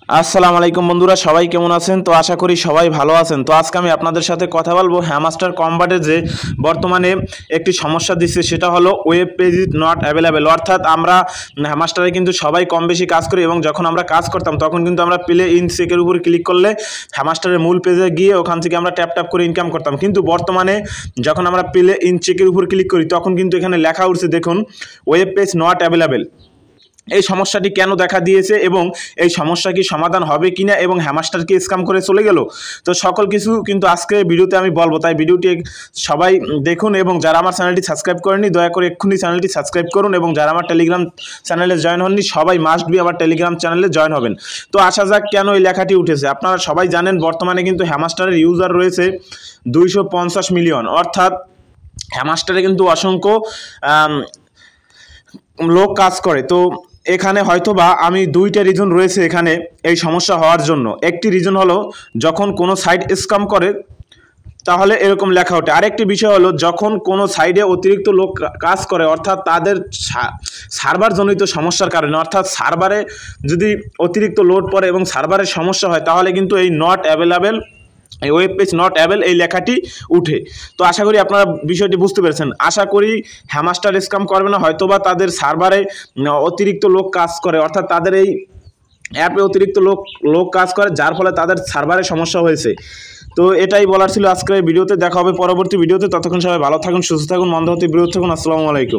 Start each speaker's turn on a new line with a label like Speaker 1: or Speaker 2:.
Speaker 1: আসসালামু আলাইকুম বন্ধুরা, সবাই কেমন আছেন? তো আশা করি সবাই ভালো আছেন। তো আজকে আমি আপনাদের সাথে কথা বলবো হ্যামাস্টার কম্বাটে যে বর্তমানে একটি সমস্যা দিচ্ছে, সেটা হলো web page is not available. অর্থাৎ আমরা হ্যামাস্টারে কিন্তু সবাই কম বেশি কাজ করি, এবং যখন আমরা কাজ করতাম তখন কিন্তু আমরা প্লে ইন চেকের উপর ক্লিক করলে হ্যামাস্টারের মূল পেজে গিয়ে ওখান থেকে আমরা ট্যাপ ট্যাপ করে ইনকাম করতাম। কিন্তু বর্তমানে যখন আমরা প্লে ইন চেকের উপর ক্লিক করি তখন কিন্তু এখানে লেখা উঠছে, দেখুন, ওয়েব পেজ নট অ্যাভেলেবেল। এই সমস্যাটি কেন দেখা দিয়েছে এবং এই সমস্যা কি সমাধান হবে কিনা, এবং হ্যামাস্টার কি স্ক্যাম করে চলে গেল, তো সকল কিছু কিন্তু আজকে ভিডিওতে আমি বলবো। তাই ভিডিওটি সবাই দেখুন, এবং যারা আমার চ্যানেলটি সাবস্ক্রাইব করেননি দয়া করে এক্ষুনি চ্যানেলটি সাবস্ক্রাইব করুন, এবং যারা আমার টেলিগ্রাম চ্যানেলে জয়েন হননি সবাই মাস্ট বি আমার টেলিগ্রাম চ্যানেলে জয়েন হবেন। তো আসা যাক কেন এই লেখাটি উঠেছে। আপনারা সবাই জানেন বর্তমানে কিন্তু হ্যামাস্টারের ইউজার রয়েছে 250 মিলিয়ন। অর্থাৎ হ্যামাস্টারে কিন্তু অসংখ্য লোক কাজ করে। তো এখানে হয়তোবা আমি দুইটা রিজন রয়েছে এখানে এই সমস্যা হওয়ার জন্য। একটি রিজন হলো যখন কোনো সাইট স্ক্যাম করে তাহলে এরকম লেখা ওঠে। আরেকটি বিষয় হলো যখন কোনো সাইডে অতিরিক্ত লোক কাজ করে, অর্থাৎ তাদের সার্ভার জনিত সমস্যার কারণে, অর্থাৎ সার্ভারে যদি অতিরিক্ত লোড পড়ে এবং সার্ভারের সমস্যা হয় তাহলে কিন্তু এই নট অ্যাভেলেবেল, এই ওয়েব পেজ নট অ্যাভেল এই লেখাটি উঠে। তো আশা করি আপনারা বিষয়টি বুঝতে পেরেছেন। আশা করি হ্যামাস্টার স্ক্যাম করবে না, হয়তোবা তাদের সার্ভারে অতিরিক্ত লোক কাজ করে, অর্থাৎ তাদের এই অ্যাপে অতিরিক্ত লোক কাজ করে, যার ফলে তাদের সার্ভারে সমস্যা হয়েছে। তো এটাই বলার ছিল আজকের ভিডিওতে। দেখা হবে পরবর্তী ভিডিওতে। ততক্ষণ সবাই ভালো থাকুন, সুস্থ থাকুন, মন্দ হতে বিরত থাকুন। আসসালামু আলাইকুম।